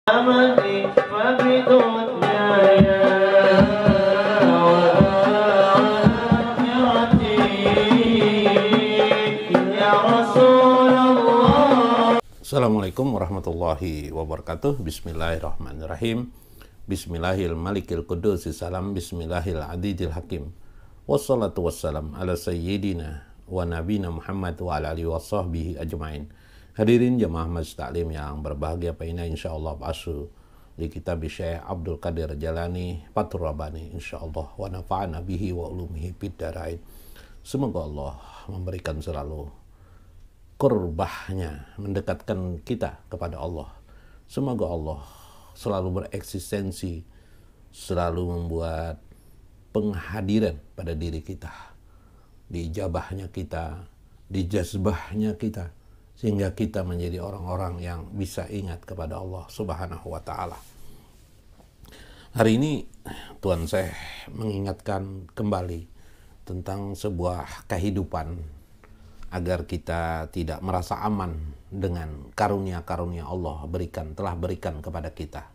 أمني وبدنياي وآخرتي يا رسول الله. Assalamualaikum warahmatullahi wabarakatuh. Bismillahirrahmanirrahim. Bismillahil malikil qudusis salam. Bismillahil adidil hakim. Wassalatu wassalam ala sayyidina wa nabina Muhammad wa ala alihi wa sahbihi ajma'in. Hadirin jamaah Masjid Taklim yang berbahagia, paina insyaallah ba'asu di kitab Syekh Abdul Qadir Jalani Fathur Rabbani insyaallah wa nafa'ana bihi wa ulumihi fid dharain. Semoga Allah memberikan selalu kurbahnya, mendekatkan kita kepada Allah. Semoga Allah selalu bereksistensi, selalu membuat penghadiran pada diri kita, diijabahnya kita, dijazbahnya kita, sehingga kita menjadi orang-orang yang bisa ingat kepada Allah Subhanahu wa Ta'ala. Hari ini Tuan Syekh mengingatkan kembali tentang sebuah kehidupan agar kita tidak merasa aman dengan karunia-karunia Allah telah berikan kepada kita.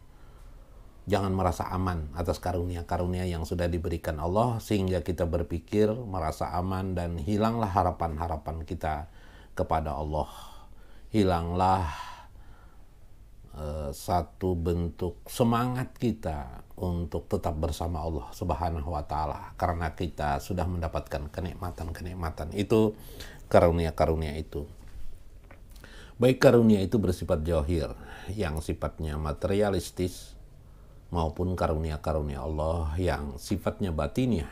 Jangan merasa aman atas karunia-karunia yang sudah diberikan Allah sehingga kita berpikir merasa aman dan hilanglah harapan-harapan kita kepada Allah. Hilanglah satu bentuk semangat kita untuk tetap bersama Allah Subhanahu wa Ta'ala karena kita sudah mendapatkan kenikmatan-kenikmatan itu, karunia-karunia itu. Baik karunia itu bersifat zahir yang sifatnya materialistis maupun karunia-karunia Allah yang sifatnya batiniah,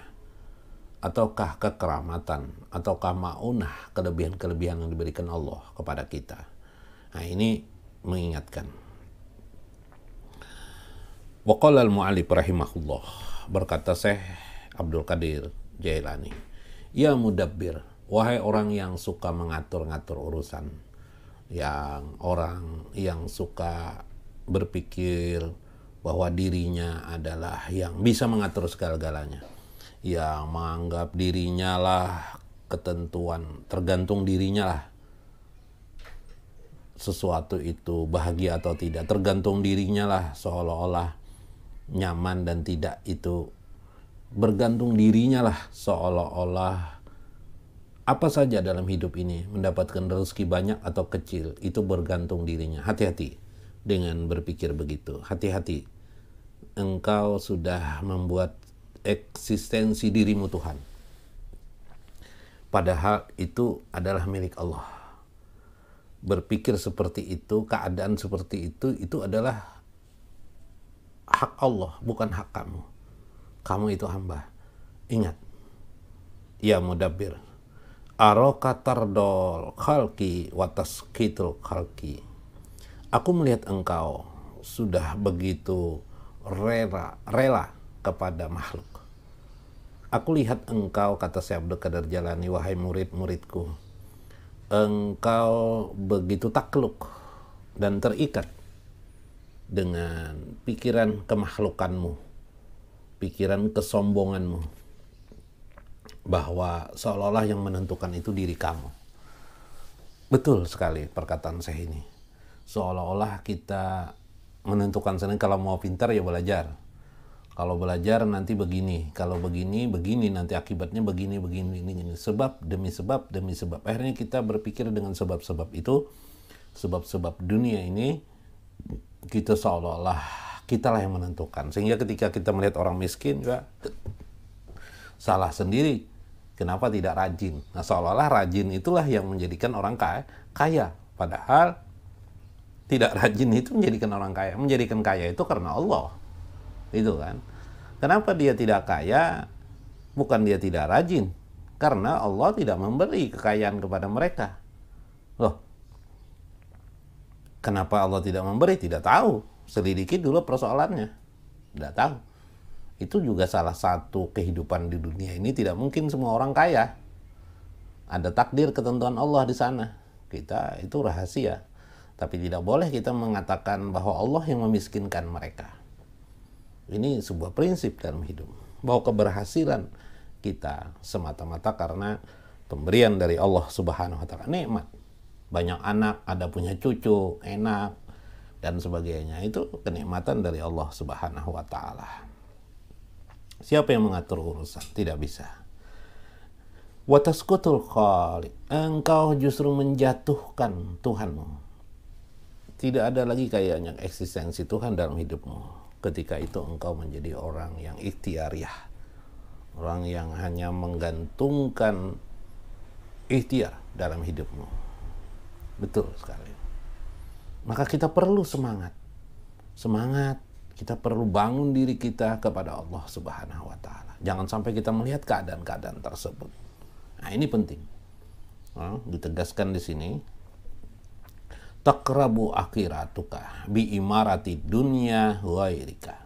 ataukah kekeramatan, ataukah ma'unah, kelebihan-kelebihan yang diberikan Allah kepada kita. Nah, ini mengingatkan. Wa qala al-mu'allif rahimahullah, berkata Syekh Abdul Qadir Jailani, ya mudabbir, wahai orang yang suka mengatur-ngatur urusan, orang yang suka berpikir bahwa dirinya adalah yang bisa mengatur segala-galanya, yang menganggap dirinya lah ketentuan, tergantung dirinya lah sesuatu itu bahagia atau tidak, tergantung dirinya lah, seolah-olah nyaman dan tidak, itu bergantung dirinya lah, seolah-olah apa saja dalam hidup ini, mendapatkan rezeki banyak atau kecil, itu bergantung dirinya. Hati-hati dengan berpikir begitu. Hati-hati, engkau sudah membuat eksistensi dirimu Tuhan, padahal itu adalah milik Allah. Berpikir seperti itu, keadaan seperti itu adalah hak Allah, bukan hak kamu. Kamu itu hamba. Ingat, ya mudabbir, araka tardol khalqi wa taskitul khalqi. Aku melihat engkau sudah begitu rela kepada makhluk. Aku lihat engkau, kata Syekh Abdul Qadir Jalani, wahai murid-muridku, engkau begitu takluk dan terikat dengan pikiran kemakhlukanmu, pikiran kesombonganmu, bahwa seolah-olah yang menentukan itu diri kamu. Betul sekali perkataan saya ini. Seolah-olah kita menentukan sendiri, kalau mau pintar ya belajar. Kalau belajar nanti begini, kalau begini, nanti akibatnya begini. Sebab demi sebab demi sebab. Akhirnya kita berpikir dengan sebab-sebab itu, sebab-sebab dunia ini, kita seolah-olah kitalah yang menentukan. Sehingga ketika kita melihat orang miskin juga salah sendiri. Kenapa tidak rajin? Nah, seolah-olah rajin itulah yang menjadikan orang kaya. Padahal tidak rajin itu menjadikan orang kaya. Menjadikan kaya itu karena Allah. Itu kan. Kenapa dia tidak kaya? Bukan dia tidak rajin, karena Allah tidak memberi kekayaan kepada mereka. Loh, kenapa Allah tidak memberi? Tidak tahu. Selidiki dulu persoalannya. Tidak tahu. Itu juga salah satu kehidupan di dunia ini, tidak mungkin semua orang kaya. Ada takdir ketentuan Allah di sana. Kita itu rahasia. Tapi tidak boleh kita mengatakan bahwa Allah yang memiskinkan mereka. Ini sebuah prinsip dalam hidup, bahwa keberhasilan kita semata-mata karena pemberian dari Allah Subhanahu wa Ta'ala, nikmat. Banyak anak, ada punya cucu, enak. dan sebagainya. Itu kenikmatan dari Allah Subhanahu wa taala. Siapa yang mengatur urusan? Tidak bisa. Wa tasqutul khaliq, engkau justru menjatuhkan Tuhanmu. Tidak ada lagi kayaknya eksistensi Tuhan dalam hidupmu. Ketika itu engkau menjadi orang yang ikhtiariyah, orang yang hanya menggantungkan ikhtiar dalam hidupmu. Betul sekali. Maka kita perlu semangat. Kita perlu bangun diri kita kepada Allah Subhanahu wa taala. Jangan sampai kita melihat keadaan-keadaan tersebut. Nah, ini penting. Ditegaskan di sini, taqrabu akhiratuka bi imarati dunya ghairika.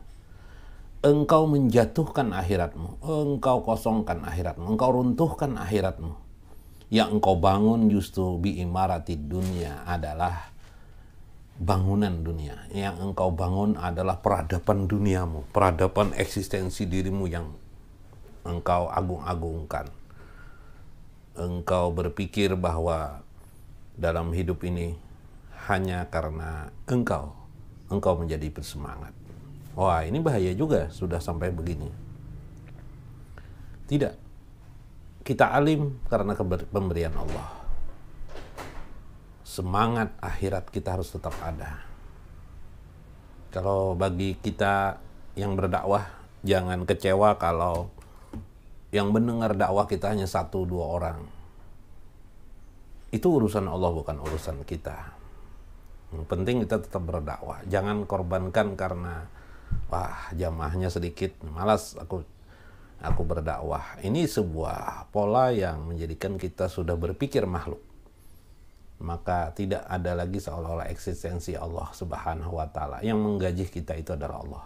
Engkau menjatuhkan akhiratmu, engkau kosongkan akhiratmu, engkau runtuhkan akhiratmu. Yang engkau bangun justru bi imarati dunya adalah bangunan dunia. Yang engkau bangun adalah peradaban duniamu, peradaban eksistensi dirimu yang engkau agung-agungkan. Engkau berpikir bahwa dalam hidup ini hanya karena engkau menjadi bersemangat. Wah, ini bahaya juga sudah sampai begini. Tidak. Kita alim karena pemberian Allah. Semangat akhirat kita harus tetap ada. Kalau bagi kita yang berdakwah, jangan kecewa kalau yang mendengar dakwah kita hanya 1-2 orang. Itu urusan Allah, bukan urusan kita. Yang penting kita tetap berdakwah. Jangan korbankan karena jamaahnya sedikit, malas aku berdakwah. Ini sebuah pola yang menjadikan kita sudah berpikir makhluk. Maka tidak ada lagi seolah-olah eksistensi Allah Subhanahu wa taala. Yang menggaji kita itu adalah Allah.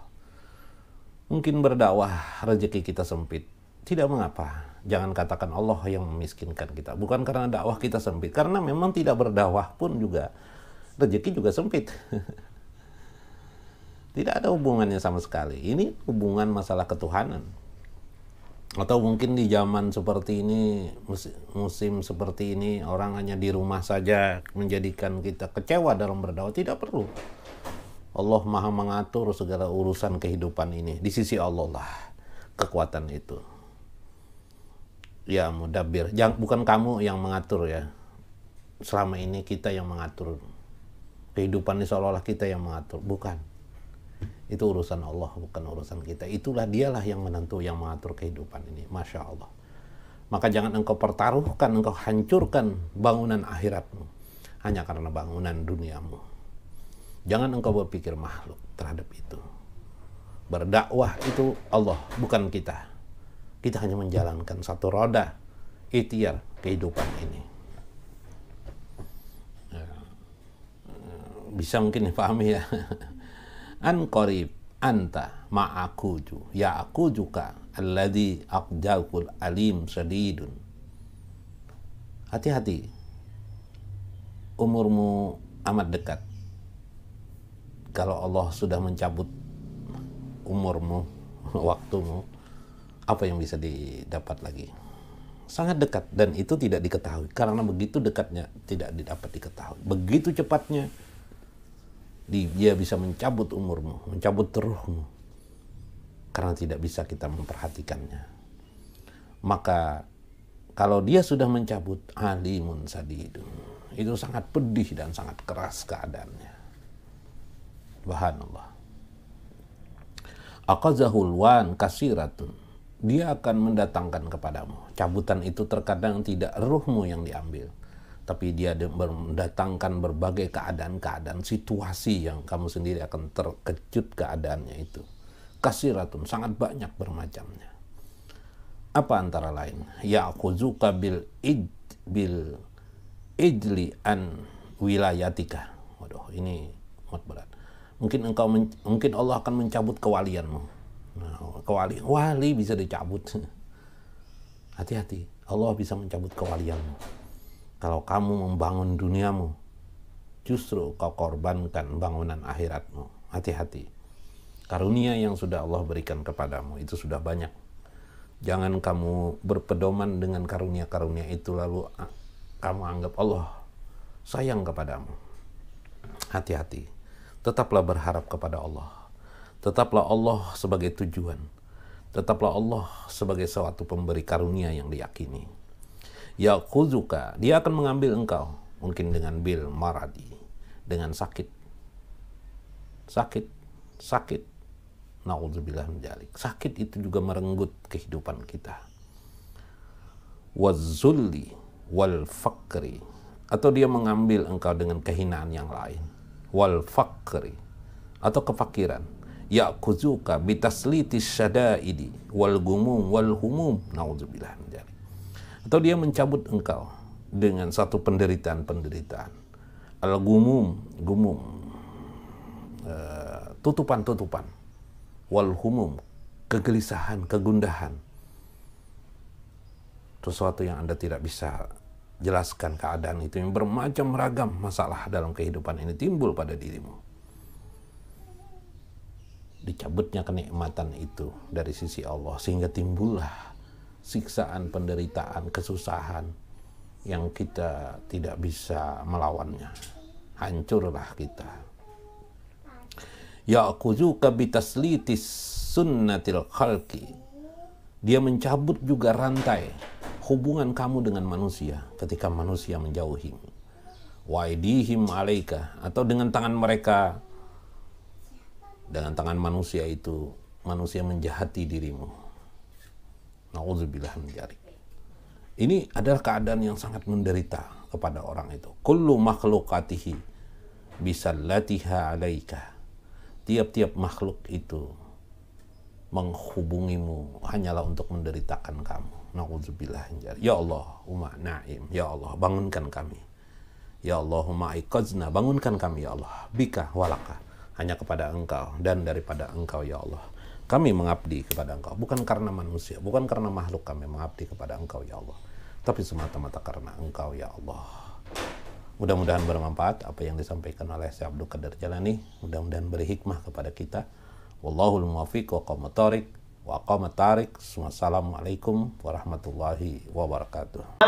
Mungkin berdakwah rezeki kita sempit, tidak mengapa. Jangan katakan Allah yang memiskinkan kita. Bukan karena dakwah kita sempit, karena memang tidak berdakwah pun juga rezeki juga sempit. Tidak ada hubungannya sama sekali. Ini hubungan masalah ketuhanan. Atau mungkin di zaman seperti ini, musim seperti ini, orang hanya di rumah saja menjadikan kita kecewa dalam berdakwah. Tidak perlu. Allah Maha mengatur segala urusan kehidupan ini. Di sisi Allah lah kekuatan itu. Ya mudabbir, bukan kamu yang mengatur ya. Selama ini kita yang mengatur. Kehidupan ini seolah-olah kita yang mengatur. Bukan. Itu urusan Allah, bukan urusan kita. Itulah dialah yang menentu, yang mengatur kehidupan ini. Masya Allah. Maka jangan engkau pertaruhkan, engkau hancurkan bangunan akhiratmu hanya karena bangunan duniamu. Jangan engkau berpikir makhluk terhadap itu. Berdakwah itu Allah, bukan kita. Kita hanya menjalankan satu roda ikhtiar kehidupan ini. Bisa mungkin dipahami ya. An qarib anta ma'akuju ya aku juga alladhi aqjakul alim sadidun. Hati-hati, umurmu amat dekat. Kalau Allah sudah mencabut umurmu, waktumu, apa yang bisa didapat lagi? Sangat dekat, dan itu tidak diketahui. Karena begitu dekatnya tidak dapat diketahui. Begitu cepatnya dia bisa mencabut umurmu, mencabut ruhmu, karena tidak bisa kita memperhatikannya. Maka kalau dia sudah mencabut, alimun sadidun, itu sangat pedih dan sangat keras keadaannya. Subhanallah. Aqazahul wan kasiratun, dia akan mendatangkan kepadamu. Cabutan itu terkadang tidak ruhmu yang diambil, tapi dia mendatangkan berbagai keadaan-keadaan, situasi yang kamu sendiri akan terkejut keadaannya itu. Kasiratun, sangat banyak bermacamnya. Apa antara lain? Ya'khuzuka bil ijli an wilayatika. Waduh, ini amat berat. Mungkin Allah akan mencabut kewalianmu. Nah, wali bisa dicabut. Hati-hati, Allah bisa mencabut kewalianmu. Kalau kamu membangun duniamu, justru kau korbankan bangunan akhiratmu. Hati-hati. Karunia yang sudah Allah berikan kepadamu itu sudah banyak. Jangan kamu berpedoman dengan karunia-karunia itu lalu kamu anggap Allah sayang kepadamu. Hati-hati. Tetaplah berharap kepada Allah. Tetaplah Allah sebagai tujuan. Tetaplah Allah sebagai suatu pemberi karunia yang diyakini. Ya'khuzuka, dia akan mengambil engkau, mungkin dengan bil maradi, dengan sakit. Sakit. Na'udzubillah min dzalik. Sakit itu juga merenggut kehidupan kita. Wazzulli wal fakri, atau dia mengambil engkau dengan kehinaan yang lain. Wal fakri, atau kefakiran. Ya'khuzuka bitaslitis syada'idi wal gumum wal humum. Na'udzubillah min dzalik. Atau dia mencabut engkau dengan satu penderitaan. Al-gumum, tutupan. Wal humum, kegelisahan, kegundahan. Sesuatu yang Anda tidak bisa jelaskan keadaan itu, yang bermacam ragam masalah dalam kehidupan ini timbul pada dirimu. Dicabutnya kenikmatan itu dari sisi Allah, sehingga timbullah siksaan, penderitaan, kesusahan yang kita tidak bisa melawannya. Hancurlah kita. Ya'khuzuka bitaslitis sunnatil khalqi, dia mencabut juga rantai hubungan kamu dengan manusia ketika manusia menjauhimu. Waidihim alaika, atau dengan tangan mereka, dengan tangan manusia itu, manusia menjahati dirimu. Na'udzubillah min dzalik. Ini adalah keadaan yang sangat menderita kepada orang itu. Kullu makhlukatihi bisallatiha alaika. Tiap-tiap makhluk itu menghubungimu hanyalah untuk menderitakan kamu. Na'udzubillah min dzalik. Ya Allahumma na'im, ya Allah bangunkan kami. Ya Allahumma iqazna, bangunkan kami ya Allah. Bika walaka, hanya kepada Engkau dan daripada Engkau ya Allah kami mengabdi kepada Engkau, bukan karena manusia, bukan karena makhluk kami mengabdi kepada Engkau ya Allah, tapi semata-mata karena Engkau ya Allah. Mudah-mudahan bermanfaat apa yang disampaikan oleh Syekh Abdul Qadir Jalani, mudah-mudahan beri hikmah kepada kita. Wallahul muwaffiq wa aqamath thariq wa aqamath tariq. Wassalamualaikum warahmatullahi wabarakatuh.